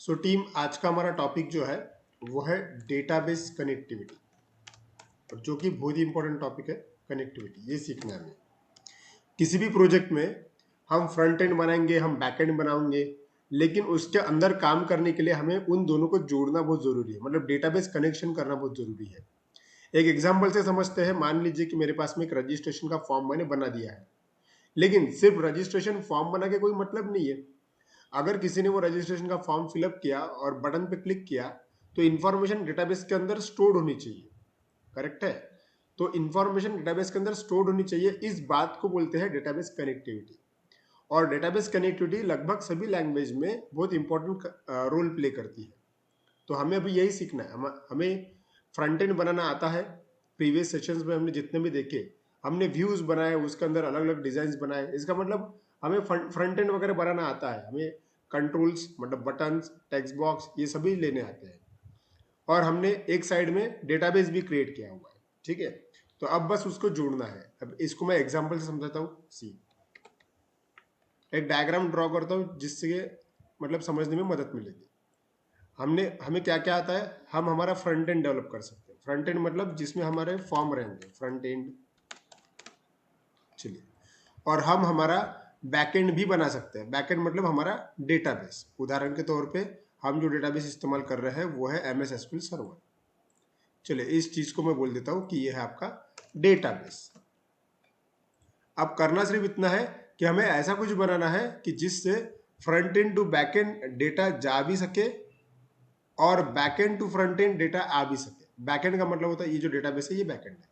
So team, आज का हमारा टॉपिक जो है वो है डेटाबेस कनेक्टिविटी, और जो कि बहुत ही इंपॉर्टेंट टॉपिक है। कनेक्टिविटी ये सीखना है हमें। किसी भी प्रोजेक्ट में हम फ्रंट एंड बनाएंगे, हम बैक एंड बनाएंगे, लेकिन उसके अंदर काम करने के लिए हमें उन दोनों को जोड़ना बहुत जरूरी है, मतलब डेटाबेस कनेक्शन करना बहुत जरूरी है। एक एग्जाम्पल से समझते हैं। मान लीजिए कि मेरे पास में एक रजिस्ट्रेशन का फॉर्म मैंने बना दिया है, लेकिन सिर्फ रजिस्ट्रेशन फॉर्म बना के कोई मतलब नहीं है। अगर किसी ने वो रजिस्ट्रेशन का फॉर्म फिलअप किया और बटन पे क्लिक किया, तो इन्फॉर्मेशन डेटाबेस के अंदर स्टोर्ड होनी चाहिए। करेक्ट है? तो इन्फॉर्मेशन डेटाबेस के अंदर स्टोर्ड होनी चाहिए। इस बात को बोलते हैं डेटाबेस कनेक्टिविटी। और डेटाबेस कनेक्टिविटी लगभग सभी लैंग्वेज में बहुत इंपॉर्टेंट रोल प्ले करती है। तो हमें अभी यही सीखना है। हमें फ्रंट एंड बनाना आता है। प्रीवियस सेशंस में हमने जितने भी देखे, हमने व्यूज बनाए, उसके अंदर अलग अलग डिजाइन बनाए। इसका मतलब हमें फ्रंट एंड वगैरह बनाना आता है। हमें कंट्रोल्स, मतलब बटन्स, टेक्स्ट बॉक्स, ये सभी लेने आते हैं। और हमने एक साइड में डेटाबेस भी क्रिएट किया हुआ है। ठीक है? तो अब बस उसको जोड़ना है। अब इसको मैं एग्जाम्पल से समझाता हूँ। सी, एक डायग्राम ड्रॉ करता हूँ जिससे मतलब समझने में मदद मिलेगी। हमें क्या क्या आता है। हम हमारा फ्रंट एंड डेवलप कर सकते हैं। फ्रंट एंड मतलब जिसमें हमारे फॉर्म रहेंगे, फ्रंट एंड। चलिए, और हम हमारा बैकएंड भी बना सकते हैं। बैकएंड मतलब हमारा डेटाबेस। उदाहरण के तौर पे हम जो डेटाबेस इस्तेमाल कर रहे हैं वो है MS SQL सर्वर। चलिए, इस चीज को मैं बोल देता हूं कि ये है आपका डेटाबेस। अब करना सिर्फ इतना है कि हमें ऐसा कुछ बनाना है कि जिससे front end to backend data जा भी सके और backend to front end data आ भी सके। बैकएंड का मतलब होता है ये जो डेटाबेस है ये बैकएंड है,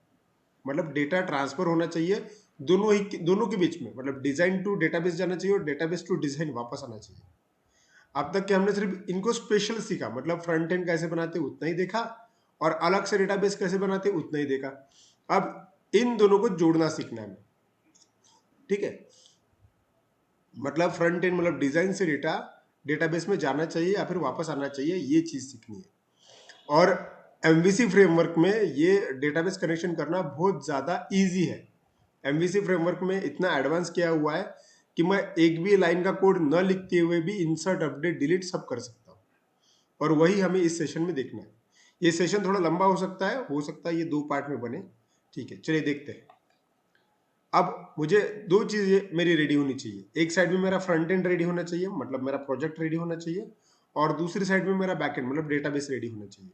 मतलब डेटा ट्रांसफर होना चाहिए दोनों के बीच में। मतलब डिजाइन टू डेटाबेस जाना चाहिए और डेटाबेस टू डिजाइन वापस आना चाहिए। अब तक कि हमने सिर्फ इनको स्पेशल सीखा, मतलब फ्रंट एंड कैसे बनाते उतना ही देखा, और अलग से डेटाबेस कैसे बनाते उतना ही देखा। अब इन दोनों को जोड़ना सीखना है हमें। ठीक है? मतलब फ्रंट एंड मतलब डिजाइन से डेटा डेटाबेस में जाना चाहिए या फिर वापस आना चाहिए, ये चीज सीखनी है। और MVC फ्रेमवर्क में ये डेटाबेस कनेक्शन करना बहुत ज्यादा इजी है। MVC फ्रेमवर्क में इतना एडवांस किया हुआ है कि मैं एक भी लाइन का कोड न लिखते हुए भी इंसर्ट, अपडेट, डिलीट सब कर सकता हूँ। और वही हमें इस सेशन में देखना है। ये सेशन थोड़ा लंबा हो सकता है ये 2 पार्ट में बने। ठीक है, चलिए देखते हैं। अब मुझे 2 चीजें मेरी रेडी होनी चाहिए। एक साइड में मेरा फ्रंट एंड रेडी होना चाहिए, मतलब मेरा प्रोजेक्ट रेडी होना चाहिए, और दूसरी साइड में मेरा बैक एंड मतलब डेटाबेस रेडी होना चाहिए।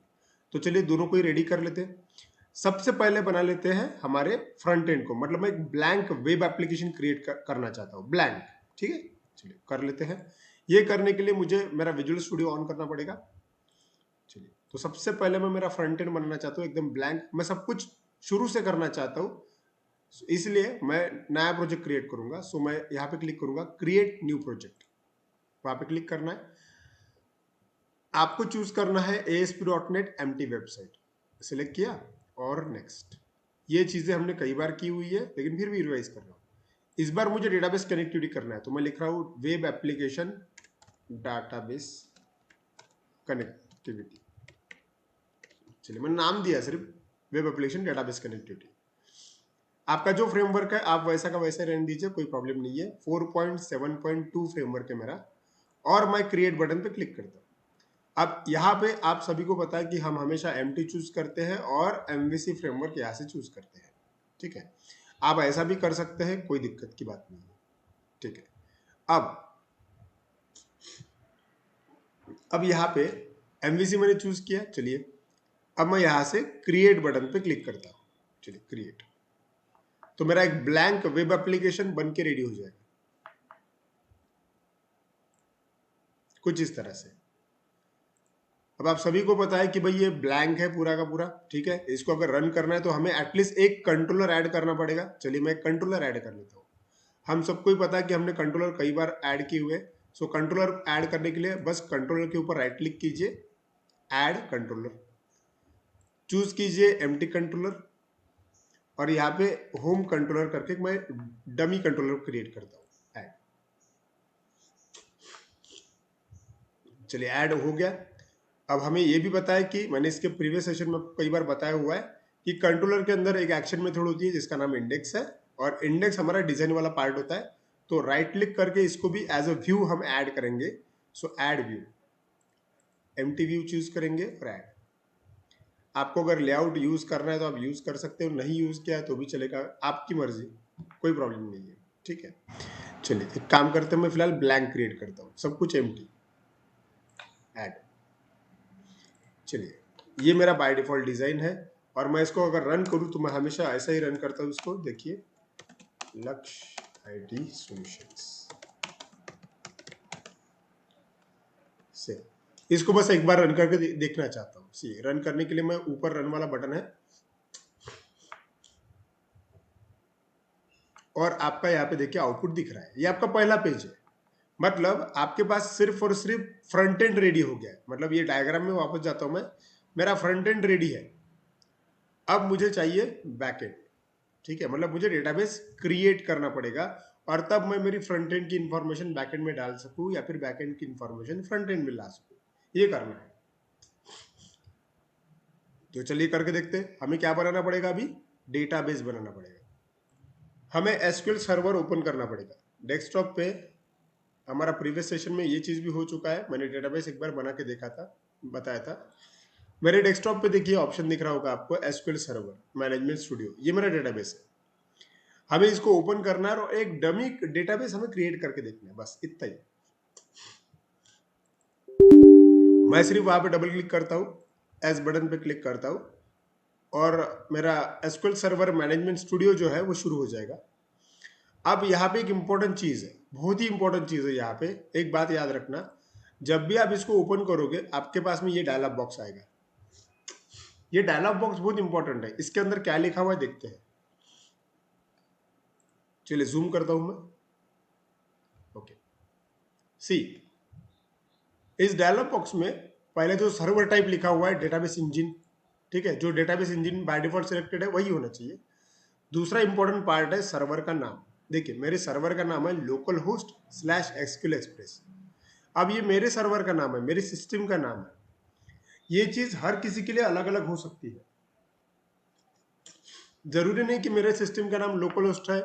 तो चलिए दोनों को ही रेडी कर लेते हैं। सबसे पहले बना लेते हैं हमारे फ्रंट एंड को। मतलब मैं एक ब्लैंक वेब एप्लीकेशन क्रिएट करना चाहता हूँ, ब्लैंक। ठीक है, चलिए कर लेते हैं। ये करने के लिए मुझे मेरा विजुअल स्टूडियो ऑन करना पड़ेगा। चलिए, तो सबसे पहले मैं मेरा फ्रंट एंड बनाना चाहता हूँ एकदम ब्लैंक। मैं सब कुछ शुरू से करना चाहता हूँ, इसलिए मैं नया प्रोजेक्ट क्रिएट करूंगा। सो मैं यहाँ पे क्लिक करूंगा, क्रिएट न्यू प्रोजेक्ट। वहां पे क्लिक करना है। आपको चूज करना है ASP.NET एम्प्टी वेबसाइट। सिलेक्ट किया और नेक्स्ट। ये चीजें हमने कई बार की हुई है, लेकिन फिर भी रिवाइज कर रहा हूँ। इस बार मुझे डेटाबेस कनेक्टिविटी करना है, तो मैं लिख रहा हूँ वेब एप्लीकेशन डाटाबेस कनेक्टिविटी। चलिए, मैंने नाम दिया सिर्फ वेब एप्लीकेशन डेटाबेस कनेक्टिविटी। आपका जो फ्रेमवर्क है आप वैसा का वैसा रहने दीजिए, कोई प्रॉब्लम नहीं है। 4.7.2 फ्रेमवर्क है मेरा, और मैं क्रिएट बटन पे क्लिक करता हूँ। अब यहाँ पे आप सभी को पता है कि हम हमेशा एम्प्टी चूज करते हैं और MVC फ्रेमवर्क यहाँ से चूज करते हैं। ठीक है, आप ऐसा भी कर सकते हैं, कोई दिक्कत की बात नहीं है। ठीक है, अब यहाँ पे MVC मैंने चूज किया। चलिए, अब मैं यहाँ से क्रिएट बटन पे क्लिक करता हूँ। चलिए, क्रिएट। तो मेरा एक ब्लैंक वेब एप्लीकेशन बन के रेडी हो जाएगा कुछ इस तरह से। अब आप सभी को पता है कि भाई ये ब्लैंक है पूरा का पूरा। ठीक है, इसको अगर रन करना है तो हमें एटलीस्ट एक कंट्रोलर ऐड करना पड़ेगा। चलिए, मैं एक कंट्रोलर ऐड कर लेता हूँ। हम सबको ही पता है कि हमने कंट्रोलर कई बार ऐड किए हुए। सो कंट्रोलर ऐड करने के लिए बस कंट्रोलर के ऊपर राइट क्लिक कीजिए, ऐड कंट्रोलर, चूज कीजिए एम्प्टी कंट्रोलर, और यहाँ पे होम कंट्रोलर करके मैं डमी कंट्रोलर क्रिएट करता हूँ, ऐड। चलिए, ऐड हो गया। अब हमें ये भी पता है कि मैंने इसके प्रीवियस सेशन में कई बार बताया हुआ है कि कंट्रोलर के अंदर एक एक्शन मेथड होती है जिसका नाम इंडेक्स है, और इंडेक्स हमारा डिजाइन वाला पार्ट होता है। तो राइट क्लिक करके इसको भी एज अ व्यू हम ऐड करेंगे। सो add view, empty view choose करेंगे और ऐड। आपको अगर लेआउट यूज करना है तो आप यूज कर सकते हो, नहीं यूज किया है तो भी चलेगा, आपकी मर्जी, कोई प्रॉब्लम नहीं है। ठीक है, चलिए एक काम करते हैं, मैं फिलहाल ब्लैंक क्रिएट करता हूँ, सब कुछ एम्प्टी, ऐड। चलिए ये मेरा बाय डिफॉल्ट डिजाइन है, और मैं इसको अगर रन करूँ तो मैं हमेशा ऐसा ही रन करता हूँ इसको। देखिए लक्ष्य आईटी सॉल्यूशंस से, इसको बस एक बार रन करके देखना चाहता हूँ। सी रन करने के लिए मैं ऊपर रन वाला बटन है, और आपका यहाँ पे देखिए आउटपुट दिख रहा है, ये आपका पहला पेज है। मतलब आपके पास सिर्फ और सिर्फ फ्रंट एंड रेडी हो गया है। मतलब ये डायग्राम में वापस जाता हूं मैं, मेरा फ्रंट एंड रेडी है, अब मुझे चाहिए बैक एंड। ठीक है, मतलब मुझे डेटाबेस क्रिएट करना पड़ेगा, और तब मैं मेरी फ्रंट एंड की इंफॉर्मेशन बैक एंड में डाल सकूं, या फिर बैक एंड की इंफॉर्मेशन फ्रंट एंड में ला सकूं, ये करना है। तो चलिए करके देखते हैं। हमें क्या बनाना पड़ेगा, अभी डेटाबेस बनाना पड़ेगा। हमें एसक्यूएल सर्वर ओपन करना पड़ेगा। डेस्कटॉप पे हमारा प्रीवियस सेशन में ये चीज भी हो चुका है, मैंने डेटाबेस एक बार बना के देखा था, बताया था। मेरे डेस्कटॉप पे देखिए ऑप्शन दिख रहा होगा आपको, एसक्यूएल सर्वर मैनेजमेंट स्टूडियो, ये मेरा डेटाबेस है। हमें इसको ओपन करना है और एक डमी डेटाबेस हमें क्रिएट करके देखना है, बस इतना ही। मैं सिर्फ वहां पे डबल क्लिक करता हूँ, एस बटन पे क्लिक करता हूँ, और मेरा एसक्यूएल सर्वर मैनेजमेंट स्टूडियो जो है वो शुरू हो जाएगा। अब यहाँ पे एक इंपॉर्टेंट चीज है, बहुत ही इंपॉर्टेंट चीज है। यहाँ पे एक बात याद रखना, जब भी आप इसको ओपन करोगे आपके पास में ये डायलॉग बॉक्स आएगा। ये डायलॉग बॉक्स बहुत इंपॉर्टेंट है, इसके अंदर क्या लिखा हुआ है देखते हैं। चलिए जूम करता हूं मैं। ओके, सी इस डायलॉग बॉक्स में पहले जो सर्वर टाइप लिखा हुआ है डेटाबेस इंजन, ठीक है, जो database engine by default selected है वही होना चाहिए। दूसरा इंपॉर्टेंट पार्ट है सर्वर का नाम। देखिए मेरे सर्वर का नाम है local host slash SQL express. अब ये मेरे सर्वर का नाम है, मेरे सिस्टम का नाम है। ये चीज हर किसी के लिए अलग अलग हो सकती है। जरूरी नहीं कि मेरे सिस्टम का नाम लोकल होस्ट है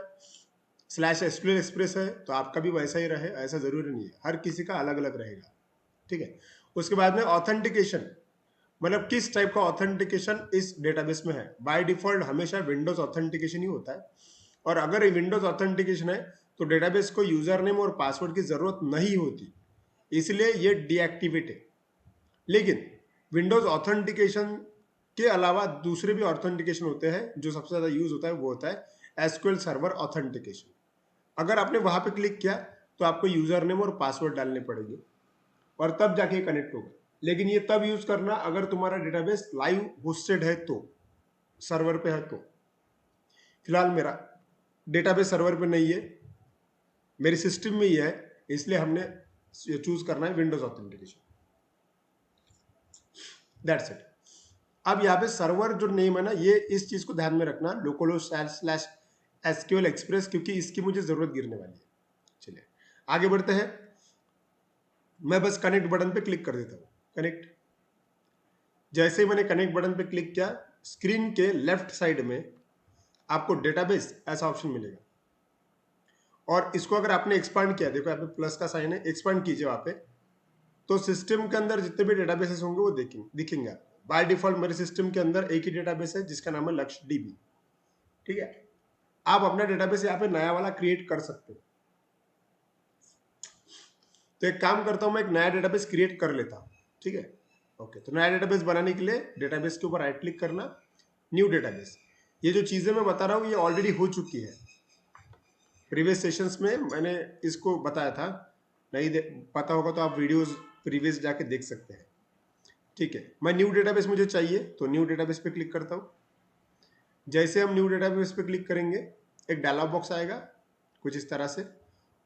स्लैश एसक्यूएल एक्सप्रेस है तो आपका भी वैसा ही रहे, ऐसा जरूरी नहीं है, हर किसी का अलग अलग रहेगा। ठीक है, उसके बाद में ऑथेंटिकेशन, मतलब किस टाइप का ऑथेंटिकेशन इस डेटाबेस में है। बाय डिफॉल्ट हमेशा विंडोज ऑथेंटिकेशन ही होता है, और अगर विंडोज ऑथेंटिकेशन है तो डेटाबेस को यूजर नेम और पासवर्ड की जरूरत नहीं होती, इसलिए ये डीएक्टिवेट है। लेकिन विंडोज ऑथेंटिकेशन के अलावा दूसरे भी ऑथेंटिकेशन होते हैं, जो सबसे ज्यादा यूज होता है वो होता है एसक्यूएल सर्वर ऑथेंटिकेशन। अगर आपने वहां पे क्लिक किया तो आपको यूजर नेम और पासवर्ड डालने पड़ेंगे, और तब जाके कनेक्ट होगा। लेकिन ये तब यूज करना अगर तुम्हारा डेटाबेस लाइव होस्टेड है तो, सर्वर पे है तो। फिलहाल मेरा डेटाबेस सर्वर पे नहीं है, मेरे सिस्टम में ही है, इसलिए हमने चूज करना है विंडोज ऑथेंटिकेशन। That's it. अब यहाँ पे सर्वर जो नेम है ना, ये इस चीज को ध्यान में रखना, लोकलहोस्ट स्लैश एसक्यूएल एक्सप्रेस, क्योंकि इसकी मुझे जरूरत गिरने वाली है। चलिए आगे बढ़ते हैं। मैं बस कनेक्ट बटन पे क्लिक कर देता हूँ, कनेक्ट। जैसे ही मैंने कनेक्ट बटन पे क्लिक किया, स्क्रीन के लेफ्ट साइड में आपको डेटाबेस ऐसा ऑप्शन मिलेगा, और इसको अगर आपने एक्सपांड किया, देखो यहाँ पे प्लस का साइन है, एक्सपांड कीजिए वहां पे, तो सिस्टम के अंदर जितने भी डेटाबेसेस होंगे वो दिखेंगे आपको। बाय डिफॉल्ट मेरे सिस्टम के अंदर एक ही डेटाबेस है जिसका नाम है लक्ष्य डीबी। ठीक है, आप अपना डेटाबेस यहाँ पे नया वाला क्रिएट कर सकते हो। तो एक काम करता हूं, मैं एक नया डेटाबेस क्रिएट कर लेता हूं। ठीक है, ओके। तो नया डेटाबेस बनाने के लिए डेटाबेस के ऊपर राइट क्लिक करना, न्यू डेटाबेस। ये जो चीजें मैं बता रहा हूँ ये ऑलरेडी हो चुकी है, प्रीवियस सेशंस में मैंने इसको बताया था। नहीं पता होगा तो आप वीडियोस प्रीवियस जाके देख सकते हैं। ठीक है, मैं न्यू डेटाबेस मुझे चाहिए तो न्यू डेटाबेस पे क्लिक करता हूँ। जैसे हम न्यू डेटाबेस पे क्लिक करेंगे एक डायलॉग बॉक्स आएगा कुछ इस तरह से,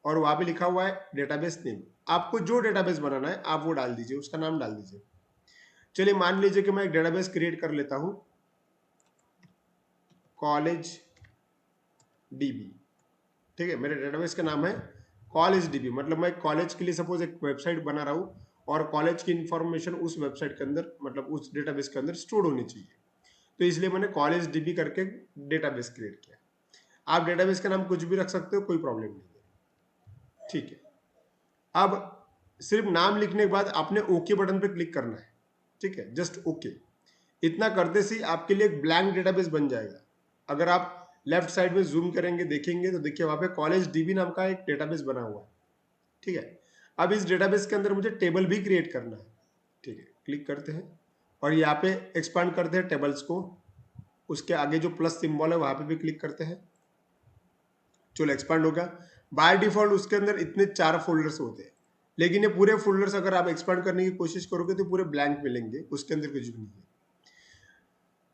और वहां पे लिखा हुआ है डेटाबेस नेम। आपको जो डेटाबेस बनाना है आप वो डाल दीजिए, उसका नाम डाल दीजिए। चलिए मान लीजिए कि मैं एक डेटाबेस क्रिएट कर लेता हूं, कॉलेज डीबी। ठीक है, मेरे डेटाबेस का नाम है कॉलेज डीबी। मतलब मैं कॉलेज के लिए सपोज एक वेबसाइट बना रहा हूं, और कॉलेज की इंफॉर्मेशन उस वेबसाइट के अंदर, मतलब उस डेटाबेस के अंदर स्टोर होनी चाहिए, तो इसलिए मैंने कॉलेज डीबी करके डेटाबेस क्रिएट किया। आप डेटाबेस का नाम कुछ भी रख सकते हो, कोई प्रॉब्लम नहीं है। ठीक है, अब सिर्फ नाम लिखने के बाद आपने ओके बटन पे क्लिक करना है, ठीक है, जस्ट ओके। इतना करते से आपके लिए एक ब्लैंक डेटाबेस बन जाएगा। अगर आप लेफ्ट साइड में जूम करेंगे देखेंगे तो देखिए वहां पे कॉलेज डीबी नाम का एक डेटाबेस बना हुआ है, ठीक है। अब इस डेटाबेस के अंदर मुझे टेबल भी क्रिएट करना है, ठीक है। क्लिक करते हैं और यहाँ पे एक्सपांड करते हैं टेबल्स को, उसके आगे जो प्लस सिंबल है वहां पे भी क्लिक करते हैं। चलो एक्सपांड होगा। बाय डिफॉल्ट उसके अंदर इतने 4 फोल्डर्स होते हैं, लेकिन ये पूरे फोल्डर्स अगर आप एक्सपांड करने की कोशिश करोगे तो पूरे ब्लैंक मिलेंगे, उसके अंदर कुछ भी नहीं है।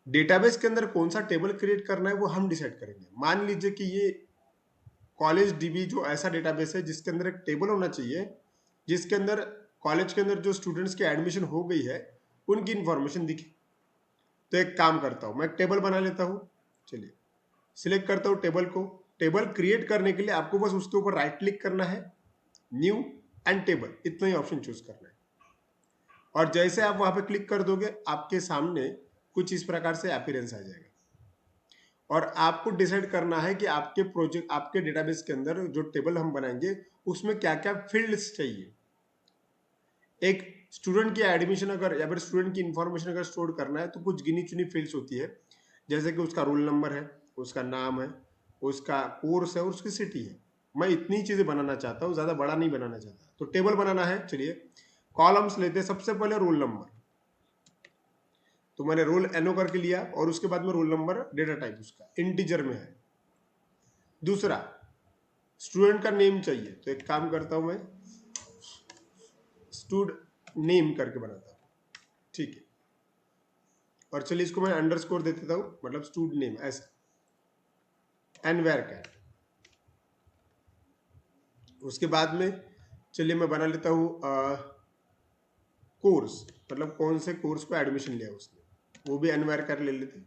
डेटाबेस के अंदर कौन सा टेबल क्रिएट करना है वो हम डिसाइड करेंगे। मान लीजिए कि ये कॉलेज डीबी जो ऐसा डेटाबेस है जिसके अंदर एक टेबल होना चाहिए, जिसके अंदर कॉलेज के अंदर जो स्टूडेंट्स की एडमिशन हो गई है उनकी इंफॉर्मेशन दिखे। तो एक काम करता हूं, मैं एक टेबल बना लेता हूं। चलिए सिलेक्ट करता हूं टेबल को। टेबल क्रिएट करने के लिए आपको बस उसके ऊपर राइट क्लिक करना है, न्यू एंड टेबल, इतना ही ऑप्शन चूज करना है। और जैसे आप वहां पे क्लिक कर दोगे आपके सामने कुछ इस प्रकार से अपीयरेंस आ जाएगा। और आपको डिसाइड करना है कि आपके प्रोजेक्ट, आपके डेटाबेस के अंदर जो टेबल हम बनाएंगे उसमें क्या क्या फील्ड्स चाहिए। एक स्टूडेंट की एडमिशन अगर या फिर स्टूडेंट की इंफॉर्मेशन अगर स्टोर करना है तो कुछ गिनी चुनी फील्ड्स होती है, जैसे कि उसका रोल नंबर है, उसका नाम है, उसका कोर्स है और उसकी सिटी है। मैं इतनी चीजें बनाना चाहता हूँ, ज्यादा बड़ा नहीं बनाना चाहता। तो टेबल बनाना है, चलिए कॉलम्स लेते हैं। सबसे पहले रोल नंबर, तो मैंने रोल एनओ करके लिया और उसके बाद में रोल नंबर, डेटा टाइप उसका इंटीजर में है। दूसरा स्टूडेंट का नेम चाहिए, तो एक काम करता हूं मैं स्टूड नेम करके बनाता हूं, ठीक है। और चलिए इसको मैं अंडरस्कोर दे देता हूं, मतलब स्टूड नेम ऐसा एंड वेयर कैट। उसके बाद में चलिए मैं बना लेता हूं कोर्स, मतलब कौन से कोर्स को एडमिशन लिया उसने, वो भी अनवेयर कैट ले लेते।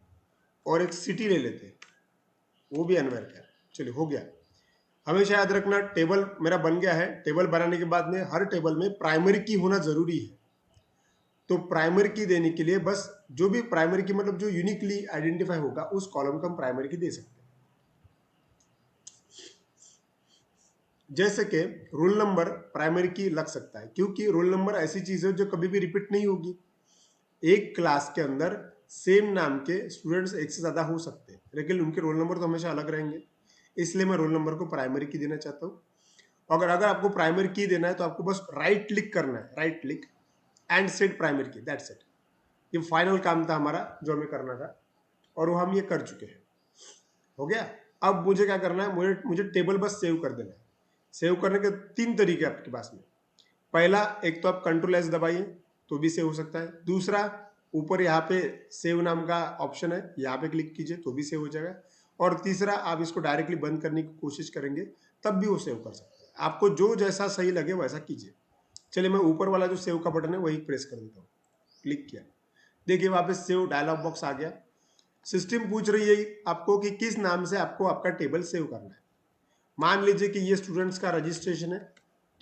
और एक सिटी ले लेते, वो भी अनवेयर कैट। चलिए हो गया। हमेशा याद रखना टेबल मेरा बन गया है। टेबल बनाने के बाद में हर टेबल में प्राइमरी की होना जरूरी है। तो प्राइमरी की देने के लिए बस जो भी प्राइमरी की मतलब जो यूनिकली आइडेंटिफाई होगा उस कॉलम को हम प्राइमरी की दे सकते हैं। जैसे कि रोल नंबर प्राइमरी की लग सकता है, क्योंकि रोल नंबर ऐसी चीज है जो कभी भी रिपीट नहीं होगी। एक क्लास के अंदर सेम नाम के स्टूडेंट्स एक से ज्यादा हो सकते हैं, लेकिन उनके रोल नंबर तो हमेशा अलग रहेंगे। इसलिए मैं रोल नंबर को प्राइमरी की देना चाहता हूँ। अगर आपको प्राइमरी की देना है तो आपको बस राइट क्लिक करना है, right click and set primary की, दैट्स इट। ये फाइनल काम था हमारा जो हमें करना था और वो हम ये कर चुके हैं। हो गया। अब मुझे क्या करना है, मुझे टेबल बस सेव कर देना है। सेव करने के 3 तरीके आपके पास में। पहला, एक तो आप कंट्रोल एस दबाइए तो भी सेव हो सकता है। दूसरा, ऊपर यहाँ पे सेव नाम का ऑप्शन है, यहाँ पे क्लिक कीजिए तो भी सेव हो जाएगा। और तीसरा, आप इसको डायरेक्टली बंद करने की कोशिश करेंगे तब भी वो सेव कर सकते हैं। आपको जो जैसा सही लगे वैसा कीजिए। चलिए मैं ऊपर वाला जो सेव का बटन है वही प्रेस कर देता हूँ। क्लिक किया, देखिए वहां पे सेव डायलॉग बॉक्स आ गया। सिस्टम पूछ रही है आपको कि किस नाम से आपको आपका टेबल सेव करना है। मान लीजिए कि ये स्टूडेंट्स का रजिस्ट्रेशन है,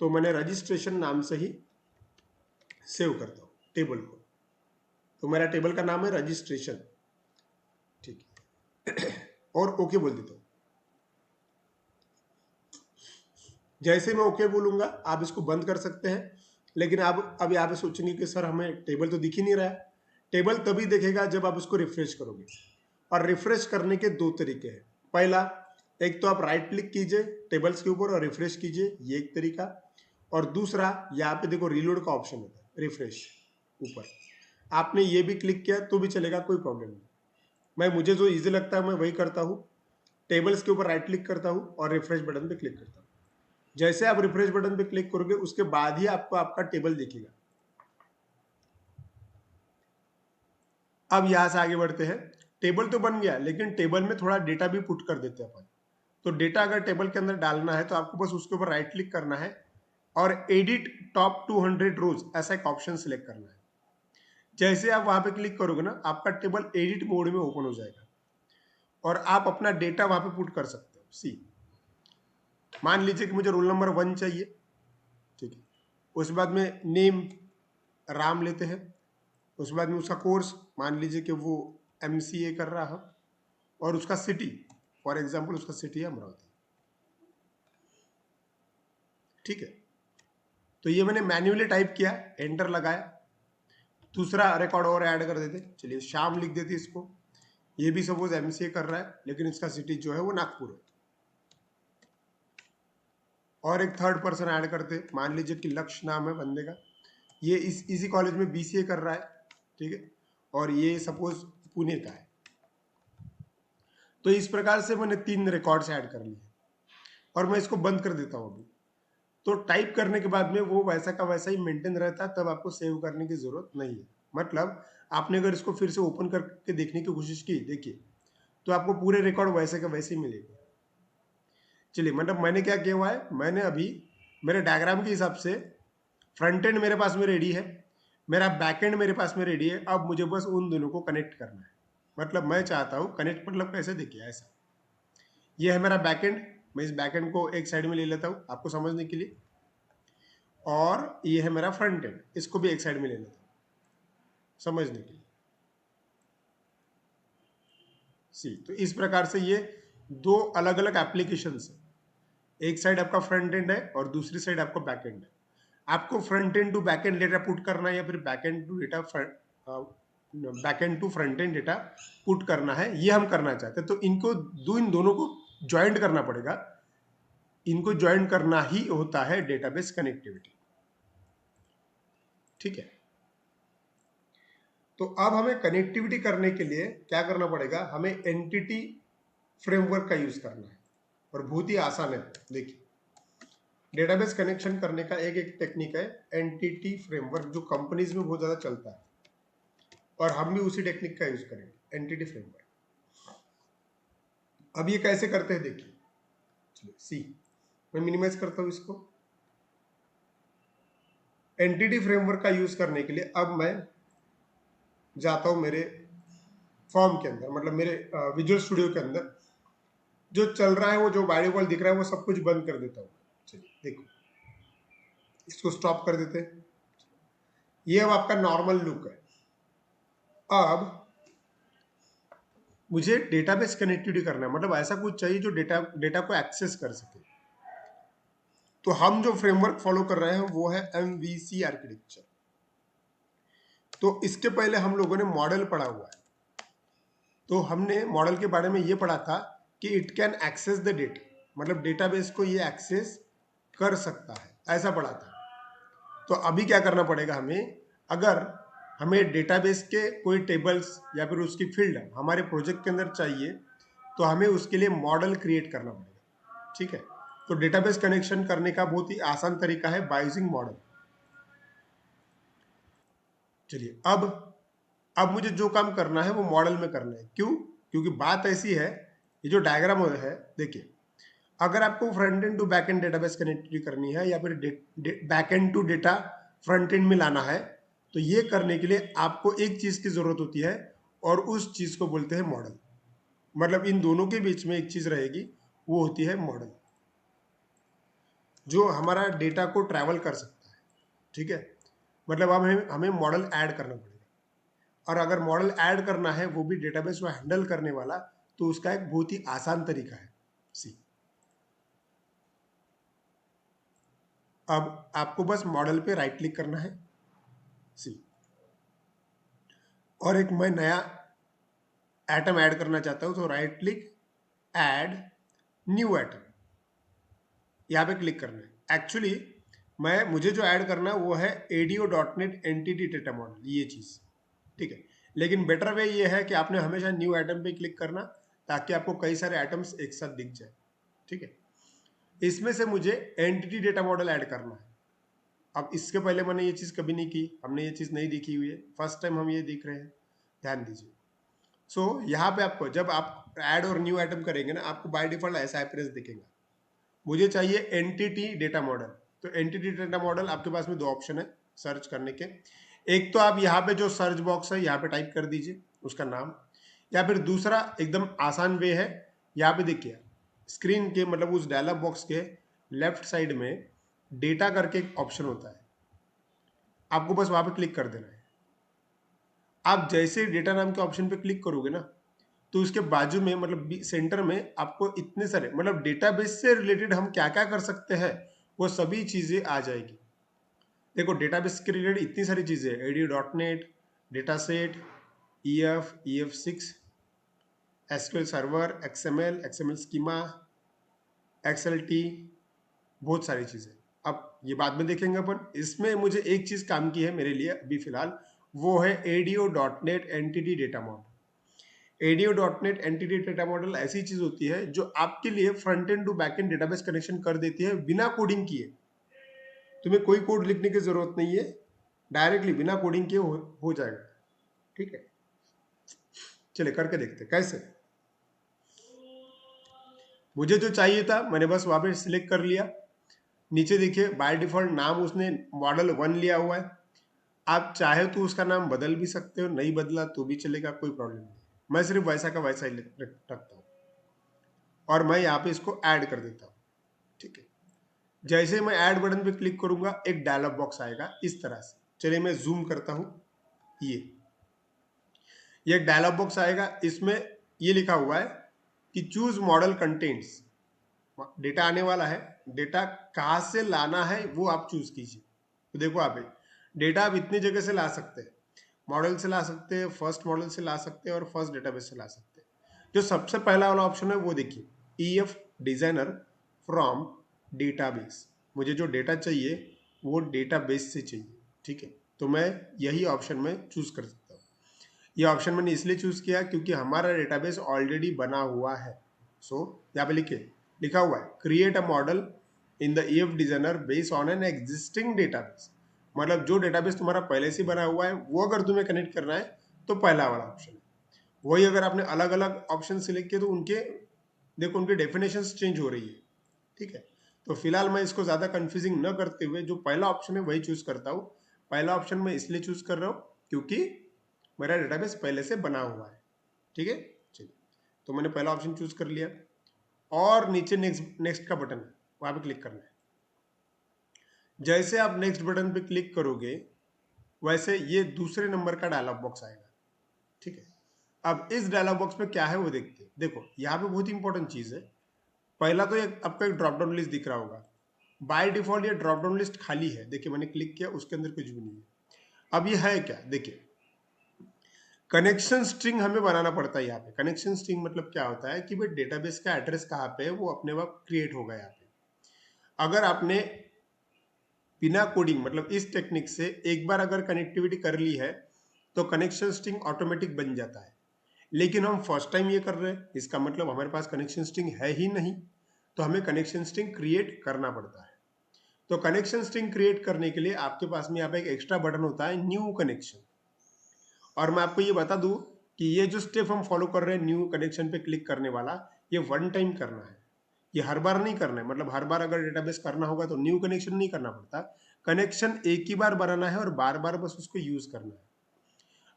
तो मैंने रजिस्ट्रेशन नाम से ही सेव करता हूँ टेबल को। तो मेरा टेबल का नाम है रजिस्ट्रेशन, ठीक है। और ओके बोल देता हूँ। जैसे मैं ओके बोलूंगा आप इसको बंद कर सकते हैं। लेकिन आप अब यहाँ पे सोचेंगे कि सर हमें टेबल तो दिख ही नहीं रहा है। टेबल तभी दिखेगा जब आप उसको रिफ्रेश करोगे। और रिफ्रेश करने के 2 तरीके हैं। पहला, एक तो आप राइट क्लिक कीजिए टेबल्स के ऊपर और रिफ्रेश कीजिए, ये एक तरीका। और दूसरा, यहाँ पे देखो रीलोड का ऑप्शन होता है, रिफ्रेश ऊपर, आपने ये भी क्लिक किया तो भी चलेगा, कोई प्रॉब्लम नहीं। मुझे जो इजी लगता है मैं वही करता हूँ। टेबल्स के ऊपर राइट क्लिक करता हूँ और रिफ्रेश बटन पे क्लिक करता हूँ। जैसे आप रिफ्रेश बटन पे क्लिक करोगे उसके बाद ही आपको आपका टेबल दिखेगा। अब यहां से आगे बढ़ते हैं। टेबल तो बन गया, लेकिन टेबल में थोड़ा डेटा भी पुट कर देते हैं अपन। तो डेटा अगर टेबल के अंदर डालना है तो आपको बस उसके ऊपर राइट क्लिक करना है और एडिट टॉप 200 रोज ऐसा एक ऑप्शन सिलेक्ट करना है। जैसे आप वहां पे क्लिक करोगे ना, आपका टेबल एडिट मोड में ओपन हो जाएगा और आप अपना डेटा वहां पे पुट कर सकते हो। सी, मान लीजिए कि मुझे रोल नंबर 1 चाहिए, ठीक है। उसके बाद में नेम राम लेते हैं। उसके बाद में उसका कोर्स, मान लीजिए कि वो MCA कर रहा है। और उसका सिटी, फॉर एग्जाम्पल उसका सिटी है अमरावती, ठीक है। तो ये मैंने मैन्युअली टाइप किया, एंटर लगाया, दूसरा रिकॉर्ड और ऐड कर देते। चलिए श्याम लिख देते इसको। ये भी सपोज एमसीए कर रहा है लेकिन इसका सिटी जो है वो नागपुर है। और एक थर्ड पर्सन ऐड करते, मान लीजिए कि लक्ष्य नाम है बंदे का, ये इसी कॉलेज में बीसीए कर रहा है, ठीक है, और ये सपोज पुणे का है। तो इस प्रकार से मैंने 3 रिकॉर्ड्स ऐड कर लिए और मैं इसको बंद कर देता हूँ अभी। तो टाइप करने के बाद में वो वैसा का वैसा ही मेंटेन रहता है, तब आपको सेव करने की जरूरत नहीं है। मतलब आपने अगर इसको फिर से ओपन करके देखने की कोशिश की, देखिए, तो आपको पूरे रिकॉर्ड वैसे का वैसे ही मिलेगा। चलिए, मतलब मैंने क्या किया हुआ है, मैंने अभी मेरे डायग्राम के हिसाब से फ्रंट एंड मेरे पास में रेडी है, मेरा बैक एंड मेरे पास में रेडी है। अब मुझे बस उन दोनों को कनेक्ट करना है। मतलब मैं चाहता हूँ कनेक्ट, मतलब कैसे, देखिए ऐसा, ये है मेरा बैक एंड, मैं इस बैक एंड को एक साइड में ले लेता हूँ आपको समझने के लिए, और ये है मेरा फ्रंट एंड, इसको भी एक साइड में ले लेता हूँ समझने के लिए। सी, तो इस प्रकार से ये 2 अलग अलग एप्लीकेशंस है, एक साइड आपका फ्रंट एंड है और दूसरी साइड आपका बैक एंड है। आपको front end to back end data put करना है या फिर back end to data back end to front end data put करना है, ये हम करना चाहते हैं। तो इनको इन दोनों को ज्वाइंट करना पड़ेगा। इनको ज्वाइंट करना ही होता है डेटाबेस कनेक्टिविटी, ठीक है। तो अब हमें कनेक्टिविटी करने के लिए क्या करना पड़ेगा, हमें एंटिटी फ्रेमवर्क का यूज करना है, और बहुत ही आसान है। देखिए, डेटाबेस कनेक्शन करने का एक टेक्निक है एंटिटी फ्रेमवर्क, जो कंपनीज में बहुत ज्यादा चलता है, और हम भी उसी टेक्निक का यूज करेंगे, एंटिटी फ्रेमवर्क। अब ये कैसे करते हैं देखिए, चलिए सी, मैं मिनिमाइज करता हूं इसको। एंटिटी फ्रेमवर्क का यूज करने के लिए अब मैं जाता हूं मेरे फॉर्म के अंदर, मतलब मेरे विजुअल स्टूडियो के अंदर जो चल रहा है, वो जो बाय डिफॉल्ट दिख रहा है वो सब कुछ बंद कर देता हूं। चलिए देखो, इसको स्टॉप कर देते हैं। ये अब आपका नॉर्मल लुक है। अब मुझे डेटाबेस कनेक्टिविटी करना है, मतलब ऐसा कुछ चाहिए जो डेटा को एक्सेस कर सके। तो हम जो फ्रेमवर्क फॉलो कर रहे हैं वो है MVC आर्किटेक्चर। तो इसके पहले हम लोगों ने मॉडल पढ़ा हुआ है, तो हमने मॉडल के बारे में ये पढ़ा था कि it can access the data, मतलब डेटाबेस को ये एक्सेस कर सकता है, ऐसा पढ़ा था। तो अभी क्या करना पड़ेगा हमें, अगर हमें डेटाबेस के कोई टेबल्स या फिर उसकी फील्ड हमारे प्रोजेक्ट के अंदर चाहिए, तो हमें उसके लिए मॉडल क्रिएट करना पड़ेगा, ठीक है। तो डेटाबेस कनेक्शन करने का बहुत ही आसान तरीका है बाय यूजिंग मॉडल। चलिए, अब मुझे जो काम करना है वो मॉडल में करना है। क्यों? क्योंकि बात ऐसी है, ये जो डायग्राम है, देखिए, अगर आपको front end to back end database connectivity करनी है या फिर back end to data front end में लाना है, तो ये करने के लिए आपको एक चीज की जरूरत होती है, और उस चीज को बोलते हैं मॉडल। मतलब इन दोनों के बीच में एक चीज रहेगी, वो होती है मॉडल, जो हमारा डेटा को ट्रैवल कर सकता है, ठीक है। मतलब हमें मॉडल ऐड करना पड़ेगा, और अगर मॉडल ऐड करना है वो भी डेटाबेस को हैंडल करने वाला, तो उसका एक बहुत ही आसान तरीका है सी। अब आपको बस मॉडल पे राइट क्लिक करना है सी, और एक मैं नया एटम ऐड करना चाहता हूं, तो right click, add new atom, यहाँ पे क्लिक करना है। एक्चुअली मुझे जो ऐड करना है वो है ADO.NET एंटिटी डेटा मॉडल, ये चीज, ठीक है। लेकिन बेटर वे ये है कि आपने हमेशा न्यू आइटम पे क्लिक करना, ताकि आपको कई सारे आइटम्स एक साथ दिख जाए, ठीक है। इसमें से मुझे एंटिटी डेटा मॉडल ऐड करना है। अब इसके पहले मैंने ये चीज कभी नहीं की, हमने ये चीज नहीं देखी हुई है, फर्स्ट टाइम हम ये देख रहे हैं, ध्यान दीजिए। सो यहाँ पे आपको जब आप ऐड और न्यू आइटम करेंगे ना, आपको बाय डिफॉल्ट ऐसा एप्रेस दिखेगा। मुझे चाहिए एंटिटी डेटा मॉडल, तो एंटिटी डेटा मॉडल आपके पास में 2 ऑप्शन है सर्च करने के। एक तो आप यहाँ पे जो सर्च बॉक्स है यहाँ पे टाइप कर दीजिए उसका नाम, या फिर दूसरा एकदम आसान वे है, यहाँ पे देखिए स्क्रीन के, मतलब उस डायलॉग बॉक्स के लेफ्ट साइड में डेटा करके एक ऑप्शन होता है, आपको बस वहां पे क्लिक कर देना है। आप जैसे डेटा नाम के ऑप्शन पे क्लिक करोगे ना, तो उसके बाजू में, मतलब सेंटर में, आपको इतने सारे, मतलब डेटाबेस से रिलेटेड हम क्या क्या कर सकते हैं वो सभी चीजें आ जाएगी। देखो डेटाबेस के रिलेटेड इतनी सारी चीजें है, ADO.NET, data set, EF6, SQL server, XML schema, XLT, बहुत सारी चीजें। अब ये बाद में देखेंगे अपन। इसमें मुझे एक चीज काम की है मेरे लिए अभी फिलहाल, वो है ADO.NET entity data model. ADO.NET entity data model ऐसी चीज होती है जो आपके लिए front end to back end database connection कर देती है बिना कोडिंग किए। तुम्हें कोई कोड लिखने की जरूरत नहीं है, डायरेक्टली बिना कोडिंग किए हो जाएगा। ठीक है, चलिए करके देखते कैसे। मुझे जो चाहिए था मैंने बस वहां पे सिलेक्ट कर लिया। नीचे देखिए बाय डिफॉल्ट नाम उसने मॉडल 1 लिया हुआ है। आप चाहे तो उसका नाम बदल भी सकते हो, नहीं बदला तो भी चलेगा, कोई प्रॉब्लम नहीं। मैं सिर्फ वैसा का वैसा ही रखता हूँ और मैं यहाँ पे इसको ऐड कर देता हूँ। ठीक है, जैसे मैं ऐड बटन पे क्लिक करूंगा एक डायलॉग बॉक्स आएगा इस तरह से। चलिए मैं जूम करता हूँ। ये एक डायलॉग बॉक्स आएगा, इसमें ये लिखा हुआ है कि चूज मॉडल कंटेंट्स। डेटा आने वाला है, डेटा कहाँ से लाना है वो आप चूज कीजिए। तो देखो आप डेटा आप इतनी जगह से ला सकते हैं, मॉडल से ला सकते हैं, फर्स्ट मॉडल से ला सकते हैं और फर्स्ट डेटाबेस से ला सकते हैं। जो सबसे पहला वाला ऑप्शन है वो देखिए, EF डिजाइनर फ्रॉम डेटाबेस। मुझे जो डेटा चाहिए वो डेटाबेस से चाहिए। ठीक है, तो मैं यही ऑप्शन में चूज कर सकता हूँ। ये ऑप्शन मैंने इसलिए चूज किया क्योंकि हमारा डेटाबेस ऑलरेडी बना हुआ है। सो यहाँ पे लिखा हुआ है create a model in the EF designer based on an existing database. मतलब जो डेटाबेस तुम्हारा पहले से बना हुआ है वो अगर तुम्हें कनेक्ट करना है तो पहला वाला ऑप्शन है। वही अगर आपने अलग अलग ऑप्शन सिलेक्ट किए तो उनके देखो उनकी डेफिनेशन चेंज हो रही है। ठीक है, तो फिलहाल मैं इसको ज्यादा कंफ्यूजिंग न करते हुए जो पहला ऑप्शन है वही चूज करता हूँ। पहला ऑप्शन मैं इसलिए चूज कर रहा हूँ क्योंकि मेरा डेटाबेस पहले से बना हुआ है। ठीक है, चलिए तो मैंने पहला ऑप्शन चूज कर लिया और नीचे नेक्स्ट नेक्स्ट का बटन है वहां पे क्लिक करना है। जैसे आप नेक्स्ट बटन पे क्लिक करोगे वैसे ये दूसरे नंबर का डायलॉग बॉक्स आएगा। ठीक है, अब इस डायलॉग बॉक्स में क्या है वो देखते हैं। देखो यहाँ पे बहुत इंपॉर्टेंट चीज है। पहला तो आपको एक ड्रॉप डाउन लिस्ट दिख रहा होगा। बाय डिफॉल्ट ये ड्रॉप डाउन लिस्ट खाली है। देखिए मैंने क्लिक किया, उसके अंदर कुछ भी नहीं है। अब ये है क्या, देखिए कनेक्शन स्ट्रिंग हमें बनाना पड़ता है। यहाँ पे कनेक्शन स्ट्रिंग मतलब क्या होता है कि भाई डेटाबेस का एड्रेस कहाँ पे है वो अपने वक्त क्रिएट होगा। यहाँ पे अगर आपने बिना कोडिंग मतलब इस टेक्निक से एक बार अगर कनेक्टिविटी कर ली है तो कनेक्शन स्ट्रिंग ऑटोमेटिक बन जाता है। लेकिन हम फर्स्ट टाइम ये कर रहे हैं, इसका मतलब हमारे पास कनेक्शन स्ट्रिंग है ही नहीं, तो हमें कनेक्शन स्ट्रिंग क्रिएट करना पड़ता है। तो कनेक्शन स्ट्रिंग क्रिएट करने के लिए आपके पास में यहाँ पे एक एक्स्ट्रा बटन होता है न्यू कनेक्शन। और मैं आपको ये बता दूं कि ये जो स्टेप हम फॉलो कर रहे हैं न्यू कनेक्शन पे क्लिक करने वाला, ये वन टाइम करना है, ये हर बार नहीं करना है। मतलब हर बार अगर डेटाबेस करना होगा तो न्यू कनेक्शन नहीं करना पड़ता। कनेक्शन एक ही बार बनाना है और बार बार बस उसको यूज करना है।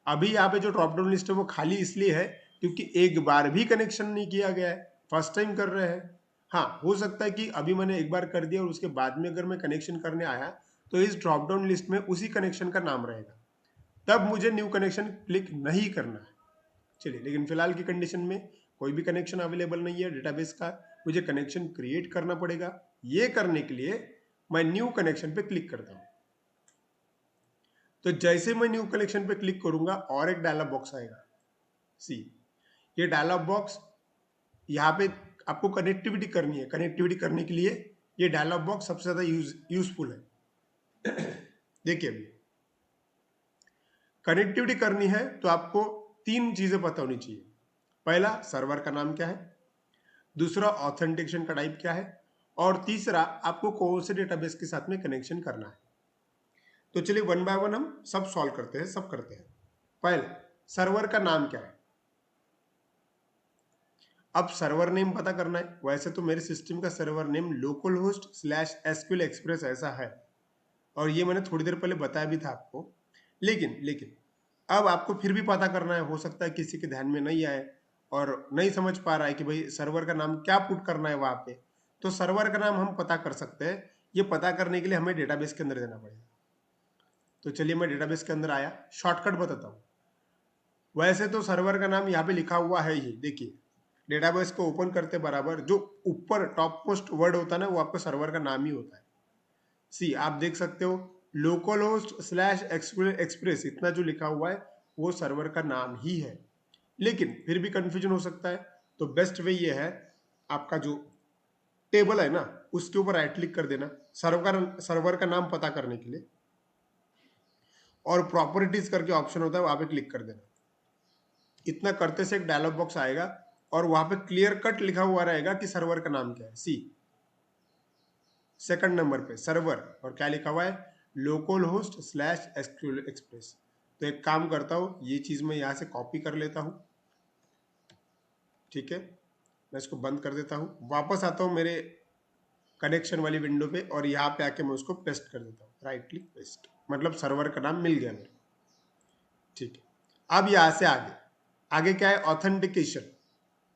अभी यहाँ पे जो ड्रॉप डाउन लिस्ट है वो खाली इसलिए है क्योंकि एक बार भी कनेक्शन नहीं किया गया है, फर्स्ट टाइम कर रहे हैं। हाँ हो सकता है कि अभी मैंने एक बार कर दिया और उसके बाद में अगर मैं कनेक्शन करने आया तो इस ड्रॉप डाउन लिस्ट में उसी कनेक्शन का नाम रहेगा, तब मुझे न्यू कनेक्शन क्लिक नहीं करना है। चलिए, लेकिन फिलहाल की कंडीशन में कोई भी कनेक्शन अवेलेबल नहीं है डेटाबेस का, मुझे कनेक्शन क्रिएट करना पड़ेगा। ये करने के लिए मैं न्यू कनेक्शन पे क्लिक करता हूँ। तो जैसे मैं न्यू कनेक्शन पे क्लिक करूंगा और एक डायलॉग बॉक्स आएगा। सी, ये डायलॉग बॉक्स यहाँ पे आपको कनेक्टिविटी करनी है। कनेक्टिविटी करने के लिए ये डायलॉग बॉक्स सबसे ज्यादा यूजफुल है। देखिए अभी कनेक्टिविटी करनी है तो आपको तीन चीजें पता होनी चाहिए। पहला सर्वर का नाम क्या है, दूसरा ऑथेंटिकेशन का टाइप क्या है, और तीसरा आपको कौन से डेटाबेस के साथ में कनेक्शन करना है। तो चलिए वन बाय वन हम सब सॉल्व करते हैं, सब करते हैं। पहले सर्वर का नाम क्या है। अब सर्वर नेम पता करना है। वैसे तो मेरे सिस्टम का server name local host slash SQL express ऐसा है और ये मैंने थोड़ी देर पहले बताया भी था आपको। लेकिन अब आपको फिर भी पता करना है। हो सकता है किसी के ध्यान में नहीं आए और नहीं समझ पा रहा है कि भाई सर्वर का नाम क्या पुट करना है वहां पे। तो सर्वर का नाम हम पता कर सकते हैं। ये पता करने के लिए हमें डेटाबेस के अंदर जाना पड़ेगा। तो चलिए मैं डेटाबेस के अंदर आया, शॉर्टकट बताता हूँ। वैसे तो सर्वर का नाम यहाँ पे लिखा हुआ है ही, देखिए डेटाबेस को ओपन करते बराबर जो ऊपर टॉप मोस्ट वर्ड होता है ना वो आपका सर्वर का नाम ही होता है। सी आप देख सकते हो लोकल होस्ट स्लैश एक्सप्रेस इतना जो लिखा हुआ है वो सर्वर का नाम ही है, लेकिन फिर भी कंफ्यूजन हो सकता है। तो बेस्ट वे ये है, आपका जो टेबल है ना उसके ऊपर राइट क्लिक कर देना सर्वर का नाम पता करने के लिए, और प्रॉपर्टीज करके ऑप्शन होता है वहां पे क्लिक कर देना। इतना करते से एक डायलॉग बॉक्स आएगा और वहां पे क्लियर कट लिखा हुआ रहेगा कि सर्वर का नाम क्या है। सी सेकंड नंबर पे सर्वर, और क्या लिखा हुआ है, local host slash SQL express. तो एक काम करता हूँ, ये चीज मैं यहाँ से कॉपी कर लेता हूँ, ठीक है। मैं इसको बंद कर देता हूँ, वापस आता हूँ मेरे कनेक्शन वाली विंडो पे, और यहाँ पे आके मैं उसको पेस्ट कर देता हूँ, राइट क्लिक पेस्ट, मतलब सर्वर का नाम मिल गया मेरे को, ठीक है। अब यहाँ से आगे आगे क्या है, ऑथेंटिकेशन।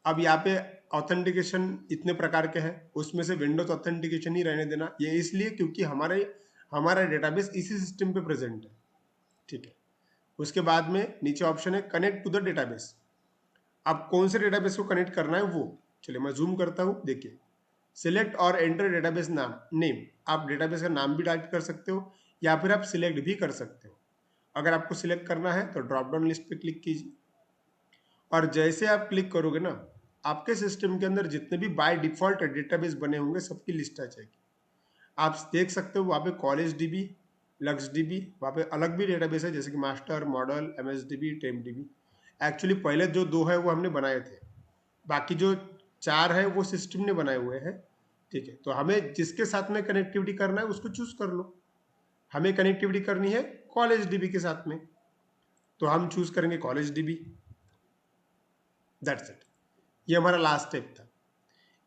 अब यहाँ पे ऑथेंटिकेशन इतने प्रकार के हैं, उसमें से विंडोज ऑथेंटिकेशन ही रहने देना, ये इसलिए क्योंकि हमारा डेटाबेस इसी सिस्टम पे प्रेजेंट है, ठीक है। उसके बाद में नीचे ऑप्शन है कनेक्ट टू द डेटाबेस। अब कौन से डेटाबेस को कनेक्ट करना है वो, चलिए मैं जूम करता हूँ, देखिए सिलेक्ट और एंटर डेटाबेस नेम। आप डेटाबेस का नाम भी टाइप कर सकते हो या फिर आप सिलेक्ट भी कर सकते हो। अगर आपको सिलेक्ट करना है तो ड्रॉप डाउन लिस्ट पे क्लिक कीजिए, और जैसे आप क्लिक करोगे ना, आपके सिस्टम के अंदर जितने भी बाय डिफॉल्ट डेटाबेस बने होंगे सबकी लिस्ट आ जाएगी। आप देख सकते हो वहाँ पे कॉलेज डीबी, लक्स डीबी, वहाँ पे अलग भी डेटाबेस है जैसे कि मास्टर, मॉडल, एमएस डीबी, टेम डीबी। एक्चुअली पहले जो 2 है वो हमने बनाए थे, बाकी जो 4 है वो सिस्टम ने बनाए हुए हैं, ठीक है। तो हमें जिसके साथ में कनेक्टिविटी करना है उसको चूज कर लो। हमें कनेक्टिविटी करनी है कॉलेज डीबी के साथ में, तो हम चूज करेंगे कॉलेज डीबी, दैट्स इट। ये हमारा लास्ट स्टेप था,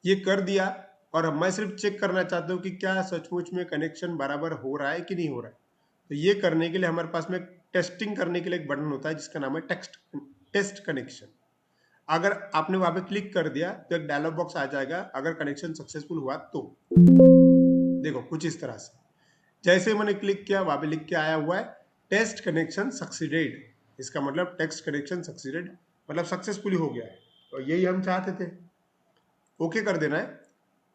ये कर दिया। और मैं सिर्फ चेक करना चाहता हूँ कि क्या सचमुच में कनेक्शन बराबर हो रहा है कि नहीं हो रहा है। तो ये करने के लिए हमारे पास में टेस्टिंग करने के लिए एक बटन होता है जिसका नाम है टेस्ट कनेक्शन। अगर आपने वहां पे क्लिक कर दिया तो एक डायलॉग बॉक्स आ जाएगा, अगर कनेक्शन सक्सेसफुल हुआ तो देखो कुछ इस तरह से। जैसे मैंने क्लिक किया वहां पे लिख के आया हुआ है टेस्ट कनेक्शन सक्सीडेड। इसका मतलब टेस्ट कनेक्शन सक्सीडेड मतलब सक्सेसफुली हो गया है, तो यही हम चाहते थे। ओके कर देना है,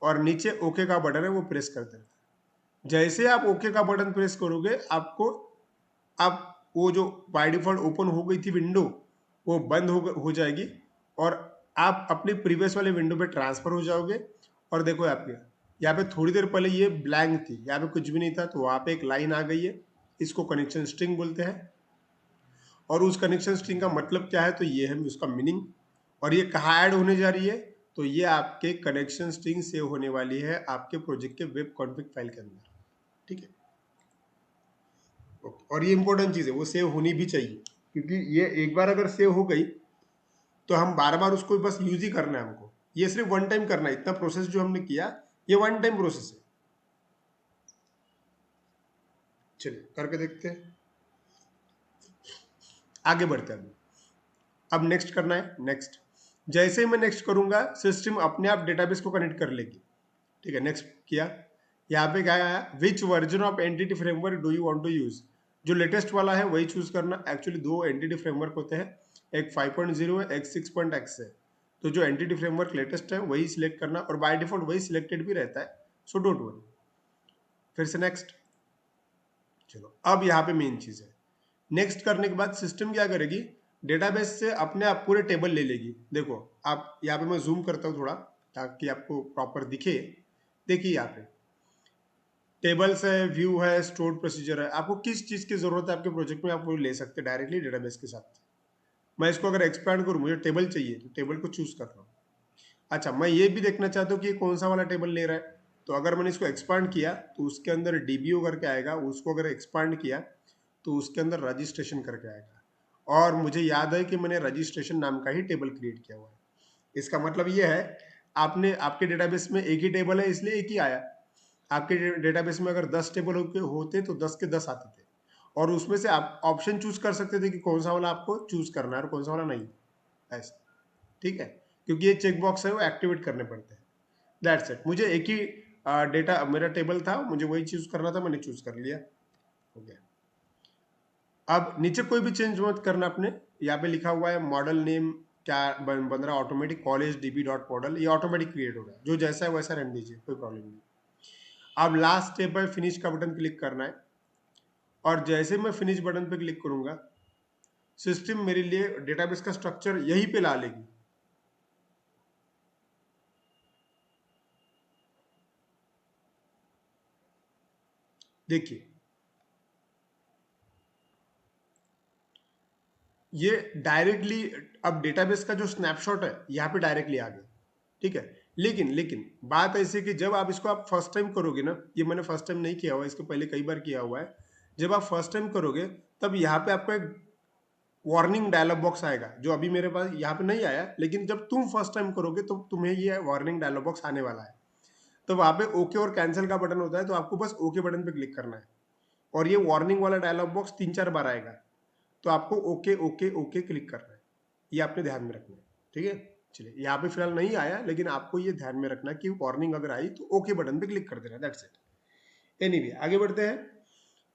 और नीचे ओके का बटन है वो प्रेस कर देना है। जैसे आप ओके का बटन प्रेस करोगे आपको, आप वो जो बाय डिफॉल्ट ओपन हो गई थी विंडो वो बंद हो जाएगी, और आप अपने प्रीवियस वाले विंडो पे ट्रांसफर हो जाओगे। और देखो आपके यहाँ पे थोड़ी देर पहले ये ब्लैंक थी, यहाँ पे कुछ भी नहीं था, तो वहाँ पे एक लाइन आ गई है, इसको कनेक्शन स्ट्रिंग बोलते हैं। और उस कनेक्शन स्ट्रिंग का मतलब क्या है, तो ये है उसका मीनिंग। और ये कहाँ ऐड होने जा रही है, तो ये आपके कनेक्शन स्ट्रिंग सेव होने वाली है आपके प्रोजेक्ट के वेब कॉन्फिग फाइल के अंदर, ठीक है। और ये इंपॉर्टेंट चीज है, वो सेव होनी भी चाहिए, क्योंकि ये एक बार अगर सेव हो गई तो हम बार बार उसको बस यूज ही करना है हमको। ये सिर्फ वन टाइम करना है, इतना प्रोसेस जो हमने किया ये वन टाइम प्रोसेस है। चलिए करके देखते हैं, आगे बढ़ते हैं। अब नेक्स्ट करना है, नेक्स्ट। जैसे ही मैं नेक्स्ट करूंगा सिस्टम अपने आप डेटाबेस को कनेक्ट कर लेगी, ठीक है। नेक्स्ट किया, यहाँ पे क्या आया, which version of entity framework do you want to use. जो लेटेस्ट वाला है वही चूज करना। एक्चुअली 2 एंटिटी फ्रेमवर्क होते हैं, एक 5.0 है, एक 6.x है। तो जो एंटिटी फ्रेमवर्क लेटेस्ट है वही सिलेक्ट करना, और बाय डिफॉल्ट वही सिलेक्टेड भी रहता है, सो डोंट वरी। फिर से नेक्स्ट। चलो अब यहाँ पे मेन चीज है, नेक्स्ट करने के बाद सिस्टम क्या करेगी, डेटाबेस से अपने आप पूरे टेबल ले लेगी। देखो आप यहाँ पे मैं जूम करता हूँ थोड़ा ताकि आपको प्रॉपर दिखे। देखिए यहाँ पे टेबल्स है, व्यू है, स्टोर्ड प्रोसीजर है। आपको किस चीज की जरूरत है आपके प्रोजेक्ट में, आप वो ले सकते हैं डायरेक्टली डेटाबेस के साथ। मैं इसको अगर एक्सपैंड करूँ, मुझे टेबल चाहिए तो टेबल को चूज कर रहा हूँ। अच्छा, मैं ये भी देखना चाहता हूँ कि कौन सा वाला टेबल ले रहा है। तो अगर मैंने इसको एक्सपांड किया तो उसके अंदर डीबीओ करके आएगा, उसको अगर एक्सपांड किया तो उसके अंदर रजिस्ट्रेशन करके आएगा। और मुझे याद है कि मैंने रजिस्ट्रेशन नाम का ही टेबल क्रिएट किया हुआ है। इसका मतलब ये है, आपने आपके डेटाबेस में एक ही टेबल है इसलिए एक ही आया। आपके डेटाबेस में अगर 10 टेबल होते तो 10 के 10 आते थे, और उसमें से आप ऑप्शन चूज कर सकते थे कि कौन सा वाला आपको चूज करना है और कौन सा वाला नहीं, ऐसा, ठीक है। क्योंकि ये चेक बॉक्स है वो एक्टिवेट करने पड़ते हैं, दैट्स इट। मुझे एक ही डेटा मेरा टेबल था, मुझे वही चूज करना था, मैंने चूज कर लिया, हो गया। अब नीचे कोई भी चेंज मत करना अपने, यहाँ पे लिखा हुआ है मॉडल नेम क्या बन रहा है automatic, college dB dot model, ये ऑटोमेटिक क्रिएट हो रहा है, जो जैसा है वैसा रहने दीजिए, कोई प्रॉब्लम नहीं। अब लास्ट स्टेप है फिनिश का बटन क्लिक करना है। और जैसे मैं फिनिश बटन पे क्लिक करूंगा, सिस्टम मेरे लिए डेटाबेस का स्ट्रक्चर यहीं पे ला लेगी। देखिए ये डायरेक्टली अब डेटाबेस का जो स्नैपशॉट है यहाँ पे डायरेक्टली आ गया, ठीक है। लेकिन बात ऐसी कि जब आप इसको आप फर्स्ट टाइम करोगे ना, ये मैंने फर्स्ट टाइम नहीं किया हुआ, इसके पहले कई बार किया हुआ है। जब आप फर्स्ट टाइम करोगे तब यहाँ पे आपको एक वार्निंग डायलॉग बॉक्स आएगा, जो अभी मेरे पास यहाँ पे नहीं आया, लेकिन जब तुम फर्स्ट टाइम करोगे तो तुम्हें ये वार्निंग डायलॉग बॉक्स आने वाला है। तो वहाँ पे ओके और कैंसिल का बटन होता है, तो आपको बस ओके बटन पे क्लिक करना है और ये वार्निंग वाला डायलॉग बॉक्स 3-4 बार आएगा, तो आपको ओके ओके ओके क्लिक करना है। ये आपने ध्यान में रखना है, ठीक है। चलिए यहाँ पे फिलहाल नहीं आया, लेकिन आपको ये ध्यान में रखना कि वार्निंग अगर आई तो ओके बटन पे क्लिक कर देना, दैट्स इट। एनीवे आगे बढ़ते हैं।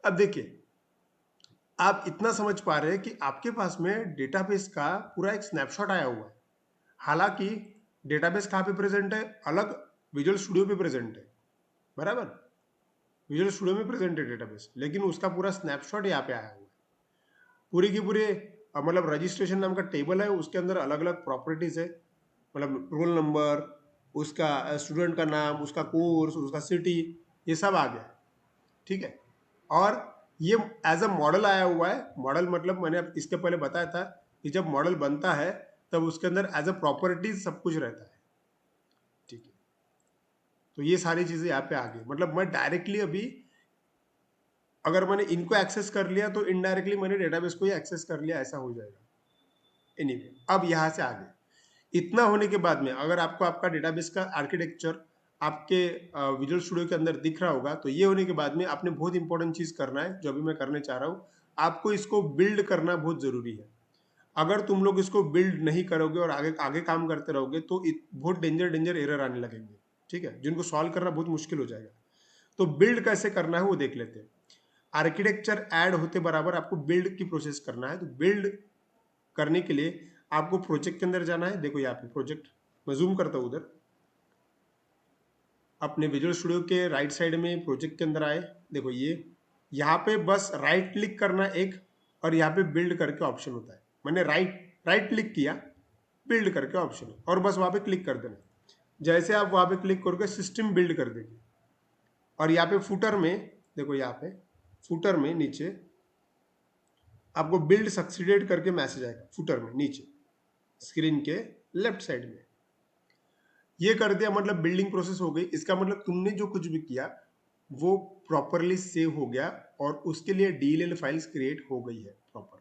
अब देखिए आप इतना समझ पा रहे हैं कि आपके पास में डेटाबेस का पूरा एक स्नैपशॉट आया हुआ है। हालांकि डेटाबेस कहाँ पे प्रेजेंट है, अलग विजुअल स्टूडियो पे प्रेजेंट है, बराबर। विजुअल स्टूडियो में प्रेजेंट है डेटाबेस, लेकिन उसका पूरा स्नैपशॉट यहाँ पे आया हुआ है। पूरी की पूरी मतलब रजिस्ट्रेशन नाम का टेबल है, उसके अंदर अलग अलग प्रॉपर्टीज है, मतलब रोल नंबर, उसका स्टूडेंट का नाम, उसका कोर्स, उसका सिटी, ये सब आ गया, ठीक है। और ये एज अ मॉडल आया हुआ है। मॉडल मतलब मैंने इसके पहले बताया था कि जब मॉडल बनता है तब उसके अंदर एज अ प्रॉपर्टीज सब कुछ रहता है, ठीक है। तो ये सारी चीजें यहाँ पे आ गई, मतलब मैं डायरेक्टली अभी अगर मैंने इनको एक्सेस कर लिया तो इनडायरेक्टली मैंने डेटाबेस को ही एक्सेस कर लिया, ऐसा हो जाएगा। एनीवे अब यहाँ से आगे इतना होने के बाद में अगर आपको आपका डेटाबेस का आर्किटेक्चर आपके विजुअल स्टूडियो के अंदर दिख रहा होगा, तो ये होने के बाद में आपने बहुत इंपॉर्टेंट चीज करना है, जो अभी मैं करने चाह रहा हूँ। आपको इसको बिल्ड करना बहुत जरूरी है। अगर तुम लोग इसको बिल्ड नहीं करोगे और आगे आगे काम करते रहोगे तो बहुत डेंजर डेंजर एरर आने लगेंगे, ठीक है, जिनको सॉल्व करना बहुत मुश्किल हो जाएगा। तो बिल्ड कैसे करना है वो देख लेते हैं। आर्किटेक्चर ऐड होते बराबर आपको बिल्ड की प्रोसेस करना है। तो बिल्ड करने के लिए आपको प्रोजेक्ट के अंदर जाना है। देखो यहाँ पे प्रोजेक्ट, मैं जूम करता हूँ उधर, अपने विजुअल स्टूडियो के राइट साइड में प्रोजेक्ट के अंदर आए। देखो ये यहाँ पे बस राइट क्लिक करना एक, और यहाँ पे बिल्ड करके ऑप्शन होता है। मैंने राइट राइट क्लिक किया, बिल्ड करके ऑप्शन है, और बस वहाँ पे क्लिक कर देना। जैसे आप वहाँ पे क्लिक करोगे सिस्टम बिल्ड कर देगी। और यहाँ पे फुटर में, देखो यहाँ पे फुटर में नीचे आपको बिल्ड सक्सीडेड करके मैसेज आएगा, फुटर में नीचे स्क्रीन के लेफ्ट साइड में। ये कर दिया मतलब बिल्डिंग प्रोसेस हो गई। इसका मतलब तुमने जो कुछ भी किया वो प्रॉपरली सेव हो गया और उसके लिए डीएलएल फाइल्स क्रिएट हो गई है प्रॉपर,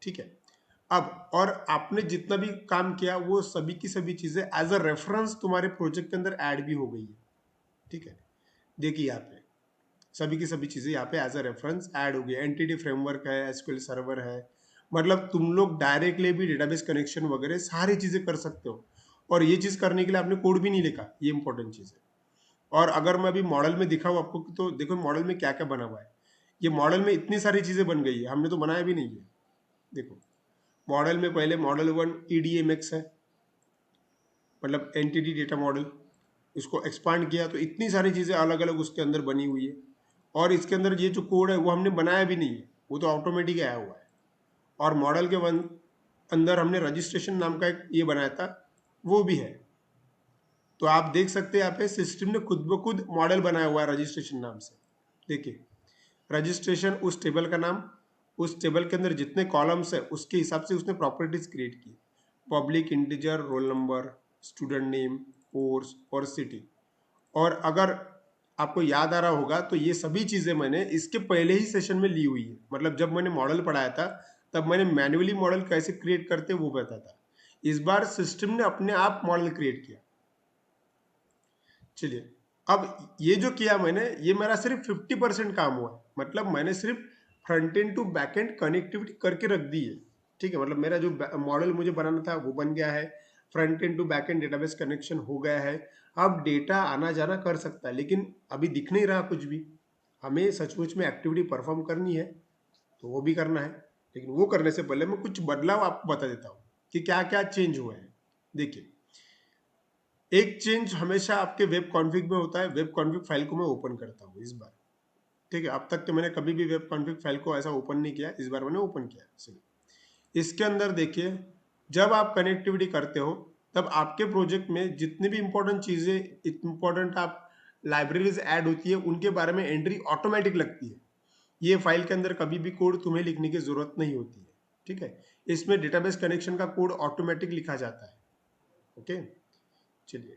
ठीक है। अब और आपने जितना भी काम किया वो सभी की सभी चीजें एज अ रेफरेंस तुम्हारे प्रोजेक्ट के अंदर ऐड भी हो गई है, ठीक है। देखिए यहाँ पे सभी की सभी चीजें यहाँ पे एज अ रेफरेंस ऐड हो गई। एंटिटी फ्रेमवर्क है, एसक्यूएल सर्वर है, मतलब तुम लोग डायरेक्टली भी डेटाबेस कनेक्शन वगैरह सारी चीजें कर सकते हो। और ये चीज करने के लिए आपने कोड भी नहीं लिखा, ये इंपॉर्टेंट चीज है। और अगर मैं अभी मॉडल में दिखाऊं आपको तो देखो मॉडल में क्या क्या बना हुआ है। ये मॉडल में इतनी सारी चीजें बन गई है, हमने तो बनाया भी नहीं है। देखो मॉडल में पहले मॉडल 1 EDMX है, मतलब एंटिटी डेटा मॉडल। इसको एक्सपांड किया तो इतनी सारी चीजें अलग अलग उसके अंदर बनी हुई है। और इसके अंदर ये जो कोड है वो हमने बनाया भी नहीं है, वो तो ऑटोमेटिक आया हुआ है। और मॉडल के अंदर हमने रजिस्ट्रेशन नाम का एक ये बनाया था, वो भी है। तो आप देख सकते हैं यहाँ पे सिस्टम ने खुद ब खुद मॉडल बनाया हुआ है रजिस्ट्रेशन नाम से। देखिए रजिस्ट्रेशन उस टेबल का नाम, उस टेबल के अंदर जितने कॉलम्स है उसके हिसाब से उसने प्रॉपर्टीज क्रिएट की। Public, integer, roll number, student name, course और सिटी। और अगर आपको याद आ रहा होगा तो ये सभी चीजें मैंने इसके पहले ही सेशन में ली हुई है। मतलब जब मैंने मॉडल पढ़ाया था तब मैंने मैन्युअली मॉडल कैसे क्रिएट करते वो बताया था। इस बार सिस्टम ने अपने आप मॉडल क्रिएट किया। चलिए अब ये जो किया मैंने, ये मेरा सिर्फ 50% काम हुआ है। मतलब मैंने सिर्फ front end to back end connectivity करके रख दी है, ठीक है। मतलब मेरा जो मॉडल मुझे बनाना था वो बन गया है, front end to back end database connection हो गया है। अब डेटा आना जाना कर सकता है, लेकिन अभी दिख नहीं रहा कुछ भी। हमें सचमुच में एक्टिविटी परफॉर्म करनी है तो वो भी करना है, लेकिन वो करने से पहले मैं कुछ बदलाव आपको बता देता हूँ कि क्या क्या चेंज हुआ है। देखिए एक चेंज हमेशा आपके वेब कॉन्फ़िग में होता है। वेब कॉन्फ़िग फाइल को मैं ओपन करता हूँ इस बार, ठीक है, अब तक तो मैंने कभी भी वेब कॉन्फ़िग फाइल को ऐसा ओपन नहीं किया, इस बार मैंने ओपन किया। चलिए इसके अंदर देखिए, जब आप कनेक्टिविटी करते हो तब आपके प्रोजेक्ट में जितनी भी इंपॉर्टेंट चीज़ें, इंपॉर्टेंट आप लाइब्रेरीज ऐड होती है, उनके बारे में एंट्री ऑटोमेटिक लगती है। ये फाइल के अंदर कभी भी कोड तुम्हें लिखने की जरूरत नहीं होती है। ठीक है, इसमें डेटाबेस कनेक्शन का कोड ऑटोमेटिक लिखा जाता है। ओके, चलिए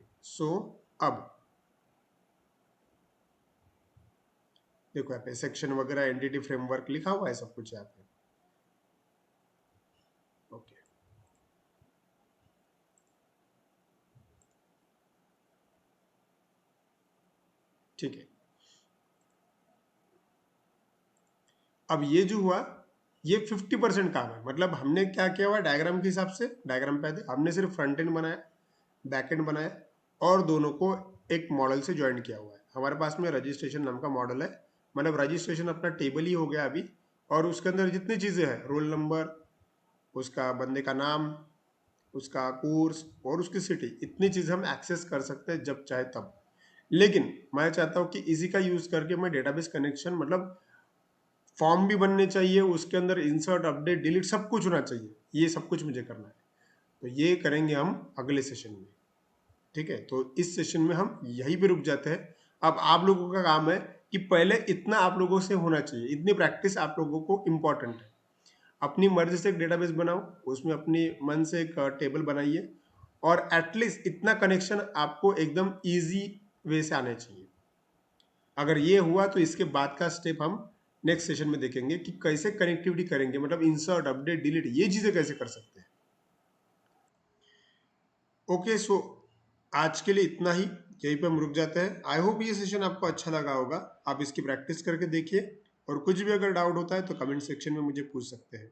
अब देखो यहाँ पे सेक्शन वगैरह, एंटिटी फ्रेमवर्क लिखा हुआ है सब कुछ यहाँ पे। ओके, ठीक है। अब ये जो हुआ, ये 50% काम है। मतलब हमने क्या किया हुआ, डायग्राम के हिसाब से, डायग्राम पे आते हमने सिर्फ फ्रंट एंड बनाया, बैक एंड बनाया और दोनों को एक मॉडल से ज्वाइन किया हुआ है। हमारे पास में रजिस्ट्रेशन नाम का मॉडल है, मतलब रजिस्ट्रेशन अपना टेबल ही हो गया अभी, और उसके अंदर जितनी चीज़ें हैं, रोल नंबर, उसका बंदे का नाम, उसका कोर्स और उसकी सिटी, इतनी चीज़ हम एक्सेस कर सकते हैं जब चाहे तब। लेकिन मैं चाहता हूँ कि इसी का यूज़ करके मैं डेटाबेस कनेक्शन, मतलब फॉर्म भी बनने चाहिए, उसके अंदर इंसर्ट, अपडेट, डिलीट सब कुछ होना चाहिए। ये सब कुछ मुझे करना है, तो ये करेंगे हम अगले सेशन में। ठीक है, तो इस सेशन में हम यहीं पे रुक जाते हैं। अब आप लोगों का काम है कि पहले इतना आप लोगों से होना चाहिए, इतनी प्रैक्टिस आप लोगों को इम्पोर्टेंट है। अपनी मर्जी से एक डेटाबेस बनाओ, उसमें अपनी मन से एक टेबल बनाइए, और एटलीस्ट इतना कनेक्शन आपको एकदम इजी वे से आने चाहिए। अगर ये हुआ तो इसके बाद का स्टेप हम नेक्स्ट सेशन में देखेंगे कि कैसे कनेक्टिविटी करेंगे, मतलब इंसर्ट, अपडेट, डिलीट, ये चीजें कैसे कर सकते हैं। ओके, सो आज के लिए इतना ही, यहीं पे हम रुक जाते हैं। आई होप ये सेशन आपको अच्छा लगा होगा, आप इसकी प्रैक्टिस करके देखिए, और कुछ भी अगर डाउट होता है तो कमेंट सेक्शन में मुझे पूछ सकते हैं।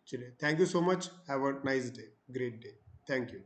चलिए, thank you so much, have a nice day, great day, thank you.